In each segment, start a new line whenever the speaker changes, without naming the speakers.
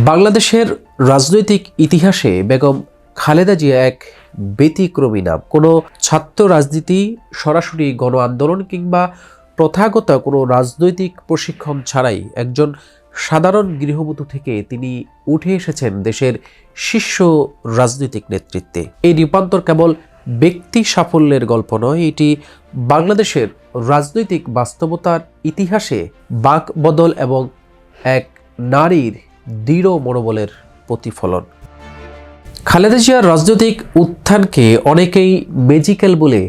বাংলাদেশের রাজনৈতিক ইতিহাসে বেগম খালেদা জিয়া এক ব্যতিক্রমী নাম। কোনো ছাত্র রাজনীতি, সরাসরি গণ আন্দোলন কিংবা প্রথাগত কোনো রাজনৈতিক প্রশিক্ষণ ছাড়াই একজন সাধারণ গৃহবধূ থেকে তিনি উঠে এসেছেন দেশের শীর্ষ রাজনৈতিক নেতৃত্বে। এই রূপান্তর কেবল ব্যক্তি সাফল্যের গল্প নয়, এটি বাংলাদেশের রাজনৈতিক বাস্তবতার ইতিহাসে বাক বদল এবং এক নারীর দৃঢ় মনোবলের প্রতিফলন। খালেদা জিয়ার রাজনৈতিক উত্থানকে অনেকেই ম্যাজিক্যাল বলে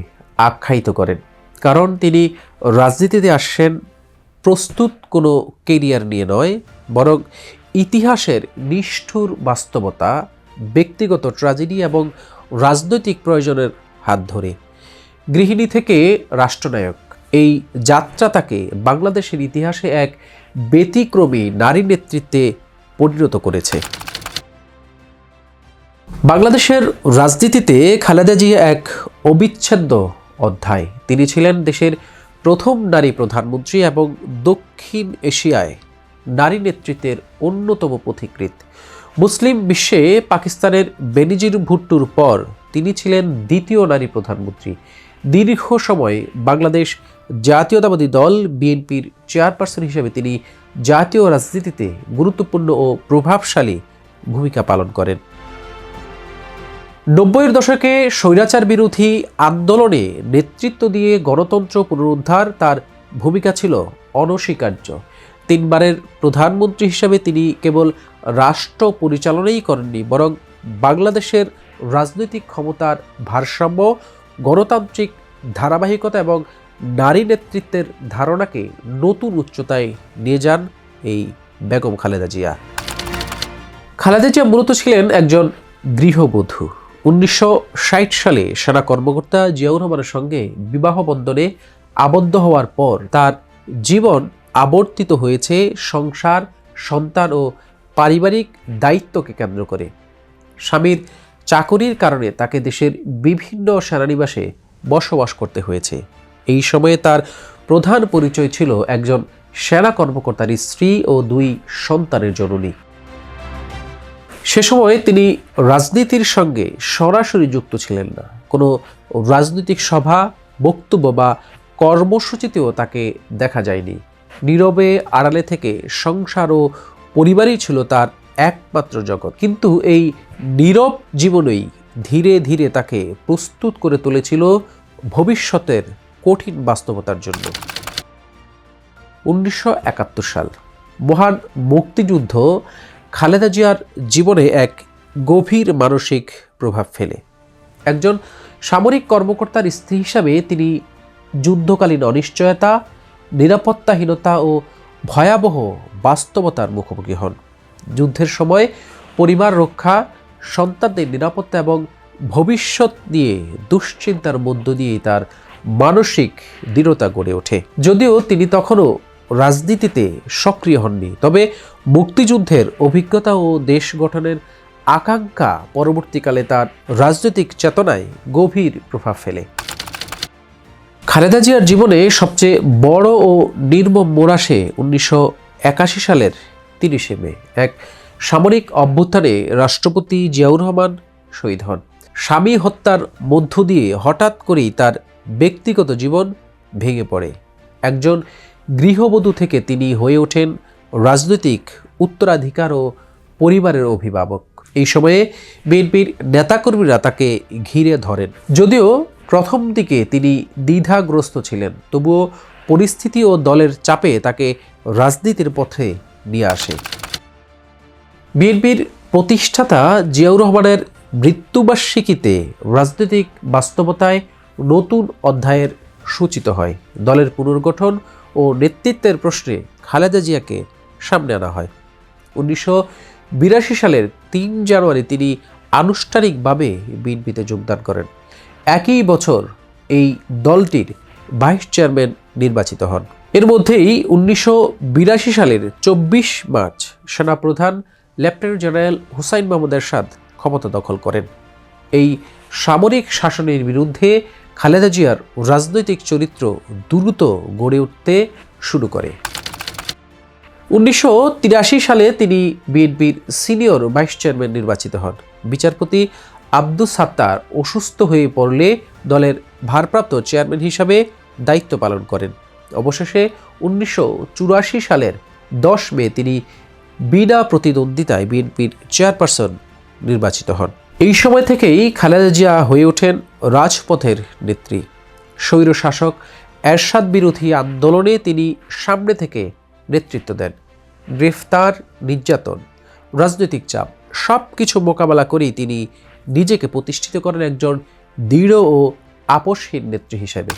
আখ্যায়িত করেন, কারণ তিনি রাজনীতিতে আসছেন প্রস্তুত কোনো কেরিয়ার নিয়ে নয়, বরং ইতিহাসের নিষ্ঠুর বাস্তবতা, ব্যক্তিগত ট্র্যাজেডি এবং রাজনৈতিক প্রয়োজনের হাত ধরে। গৃহিণী থেকে রাষ্ট্রনায়ক, এই যাত্রা তাকে বাংলাদেশের ইতিহাসে এক ব্যতিক্রমী নারী নেতৃত্বে পরিণত করেছে। বাংলাদেশের রাজনীতিতে খালেদা জিয়া এক অবিচ্ছেদ্য অধ্যায়। তিনি ছিলেন দেশের প্রথম নারী প্রধানমন্ত্রী এবং দক্ষিণ এশিয়ায় নারী নেতৃত্বের অন্যতম পথিকৃৎ। মুসলিম বিশ্বে পাকিস্তানের বেনজির ভুট্টোর পর তিনি ছিলেন দ্বিতীয় নারী প্রধানমন্ত্রী। দীর্ঘ সময় বাংলাদেশ জাতীয়তাবাদী দল বিএনপির চেয়ারপারসন হিসেবে তিনি জাতীয় রাজনীতিতে গুরুত্বপূর্ণ ও প্রভাবশালী ভূমিকা পালন করেন। 90-এর দশকে স্বৈরাচার বিরোধী আন্দোলনে নেতৃত্ব দিয়ে গণতন্ত্র পুনরুদ্ধার তার ভূমিকা ছিল অনস্বীকার্য। 3 বারের প্রধানমন্ত্রী হিসেবে তিনি কেবল রাষ্ট্র পরিচালনাই করেননি, বরং বাংলাদেশের রাজনৈতিক ক্ষমতার ভারসাম্য, গণতান্ত্রিক ধারাবাহিকতা এবং নারী নেতৃত্বের ধারণাকে নতুন উচ্চতায় নিয়ে যান এই বেগম খালেদা জিয়া। খালেদা জিয়া মূলত ছিলেন একজন গৃহবধূ। 1960 সালে সেনা কর্মকর্তা জিয়াউর রহমানের সঙ্গে বিবাহ বন্ধনে আবদ্ধ হওয়ার পর তার জীবন আবর্তিত হয়েছে সংসার, সন্তান ও পারিবারিক দায়িত্বকে কেন্দ্র করে। স্বামীর চাকরির কারণে তাকে দেশের বিভিন্ন সেনানিবাসে বসবাস করতে হয়েছে। এই সময়ে তার প্রধান পরিচয় ছিল একজন সেনা কর্মকর্তার স্ত্রী ও 2 সন্তানের জননী। সে সময় তিনি রাজনীতির সঙ্গে সরাসরি যুক্ত ছিলেন না। কোনো রাজনৈতিক সভা, বক্তব্য বা কর্মসূচিতেও তাকে দেখা যায়নি। নীরবে আড়ালে থেকে সংসার ও পরিবারই ছিল তার একমাত্র জগৎ। কিন্তু এই নীরব জীবনই ধীরে ধীরে তাকে প্রস্তুত করে তুলেছিল ভবিষ্যতের কঠিন বাস্তবতার জন্য। 1971 সাল, মহান মুক্তিযুদ্ধ খালেদা জিয়ার জীবনে এক গভীর মানসিক প্রভাব ফেলে। একজন সামরিক কর্মকর্তার স্ত্রী হিসাবে তিনি যুদ্ধকালীন অনিশ্চয়তা, নিরাপত্তাহীনতা ও ভয়াবহ বাস্তবতার মুখোমুখি হন। যুদ্ধের সময় পরিবার রক্ষা, সন্তানদের নিরাপত্তা এবং ভবিষ্যৎ নিয়ে দুশ্চিন্তার মধ্য দিয়ে তার মানসিক দৃঢ়তা গড়ে ওঠে। যদিও তিনি তখনও রাজনীতিতে সক্রিয় হননি, তবে মুক্তিযুদ্ধের অভিজ্ঞতা ও দেশ গঠনের আকাঙ্ক্ষা পরবর্তীকালে তার রাজনৈতিক চেতনায় গভীর প্রভাব ফেলে। খালেদা জিয়ার জীবনে সবচেয়ে বড় ও নির্মম মোড় আসে 1981 সালের 30 মে। এক সামরিক অভ্যুত্থানে রাষ্ট্রপতি জিয়াউর রহমান শহীদ হন। স্বামী হত্যার মধ্য দিয়ে হঠাৎ করেই তার ব্যক্তিগত জীবন ভেঙে পড়ে। একজন গৃহবধূ থেকে তিনি হয়ে ওঠেন রাজনৈতিক উত্তরাধিকার ও পরিবারের অভিভাবক। এই সময়ে বিএনপির নেতাকর্মীরা তাকে ঘিরে ধরেন। যদিও প্রথম দিকে তিনি দ্বিধাগ্রস্ত ছিলেন, তবুও পরিস্থিতি ও দলের চাপে তাকে রাজনীতির পথে নিয়ে আসে। বিএনপির প্রতিষ্ঠাতা জিয়াউর রহমানের মৃত্যুবার্ষিকীতে রাজনৈতিক বাস্তবতায় নতুন অধ্যায়ের সূচিত হয়। দলের পুনর্গঠন ও নেতৃত্বের প্রশ্নে খালেদা জিয়াকে সামনে আনা হয়। 1982 সালের 3 জানুয়ারি তিনি আনুষ্ঠানিকভাবে বিএনপিতে যোগদান করেন। একই বছর এই দলটির ভাইস চেয়ারম্যান নির্বাচিত হন। এর মধ্যেই 1982 সালের 24 মার্চ সেনাপ্রধান লেফটেন্যান্ট জেনারেল হুসাইন মাহমুদ এরশাদ ক্ষমতা দখল করেন। এই সামরিক শাসনের বিরুদ্ধে খালেদা জিয়ার রাজনৈতিক চরিত্র দ্রুত গড়ে উঠতে শুরু করে। 1983 সালে তিনি বিএনপির সিনিয়র ভাইস চেয়ারম্যান নির্বাচিত হন। বিচারপতি আব্দুস সাত্তার অসুস্থ হয়ে পড়লে দলের ভারপ্রাপ্ত চেয়ারম্যান হিসাবে দায়িত্ব পালন করেন। অবশেষে 1984 সালের 10 মে তিনি বিনা প্রতিদ্বন্দ্বিতায় বিএনপির চেয়ারপারসন নির্বাচিত হন। এই সময় থেকেই খালেদা জিয়া হয়ে ওঠেন রাজপথের নেত্রী। স্বৈরশাসক এরশাদ বিরোধী আন্দোলনে তিনি সামনে থেকে নেতৃত্ব দেন। গ্রেফতার, নির্যাতন, রাজনৈতিক চাপ সব কিছু মোকাবেলা করেই তিনি নিজেকে প্রতিষ্ঠিত করেন একজন দৃঢ় ও আপোষহীন নেত্রী হিসেবে।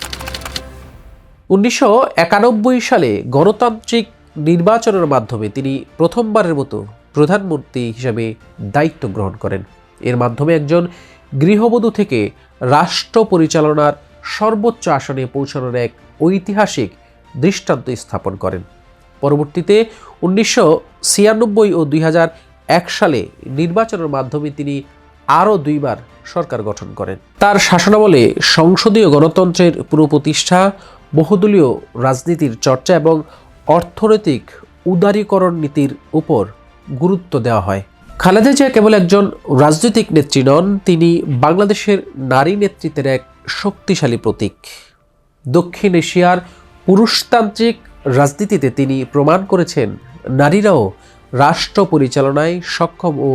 1991 সালে গণতান্ত্রিক নির্বাচনের মাধ্যমে তিনি প্রথমবারের মতো প্রধানমন্ত্রী হিসেবে দায়িত্ব গ্রহণ করেন। এর মাধ্যমে একজন গৃহবধূ থেকে রাষ্ট্র পরিচালনার সর্বোচ্চ আসনে পৌঁছানোর এক ঐতিহাসিক দৃষ্টান্ত স্থাপন করেন। পরবর্তীতে 1996 ও 2001 সালে নির্বাচনের মাধ্যমে তিনি আরও 2 বার সরকার গঠন করেন। তার শাসনামলে সংসদীয় গণতন্ত্রের পুনঃপ্রতিষ্ঠা, বহুদলীয় রাজনীতির চর্চা এবং অর্থনৈতিক উদারীকরণ নীতির উপর গুরুত্ব দেওয়া হয়। খালেদা জিয়া কেবল একজন রাজনৈতিক নেত্রী নন, তিনি বাংলাদেশের নারী নেতৃত্বের এক শক্তিশালী প্রতীক। দক্ষিণ এশিয়ার পুরুষতান্ত্রিক রাজনীতিতে তিনি প্রমাণ করেছেন নারীরাও রাষ্ট্র পরিচালনায় সক্ষম ও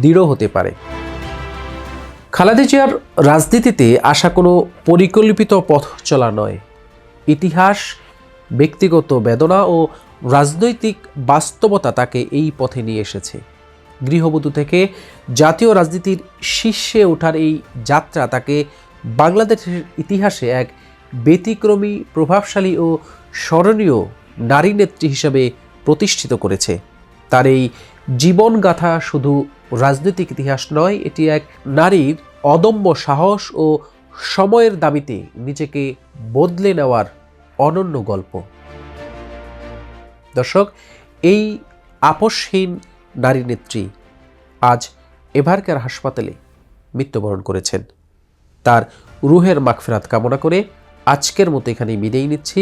দৃঢ় হতে পারে। খালেদা জিয়ার রাজনীতিতে আসা কোনো পরিকল্পিত পথ চলা নয়। ইতিহাস, ব্যক্তিগত বেদনা ও রাজনৈতিক বাস্তবতা তাকে এই পথে নিয়ে এসেছে। গৃহবধূ থেকে জাতীয় রাজনীতির শীর্ষে ওঠার এই যাত্রা তাকে বাংলাদেশের ইতিহাসে এক ব্যতিক্রমী, প্রভাবশালী ও স্মরণীয় নারী নেত্রী হিসেবে প্রতিষ্ঠিত করেছে। তার এই জীবনগাথা শুধু রাজনৈতিক ইতিহাস নয়, এটি এক নারীর অদম্য সাহস ও সময়ের দাবিতে নিজেকে বদলে নেওয়ার অনন্য গল্প। দর্শক, এই আপোষহীন নারী নেত্রী আজ এভারকেয়ার হাসপাতালে মৃত্যুবরণ করেছেন। তার রুহের মাগফিরাত কামনা করে আজকের মতো এখানেই বিদায় নিচ্ছি।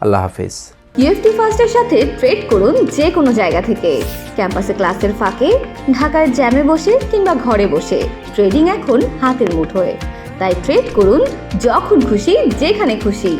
আল্লাহ হাফেজ।
ইউএফটি ফার্স্টের সাথে ট্রেড করুন যে কোনো জায়গা থেকে। ক্যাম্পাসে ক্লাসের ফাঁকে, ঢাকার জ্যামে বসে কিংবা ঘরে বসে ট্রেডিং এখন হাতের মুঠোয়। তাই ট্রেড করুন যখন খুশি, যেখানে খুশি।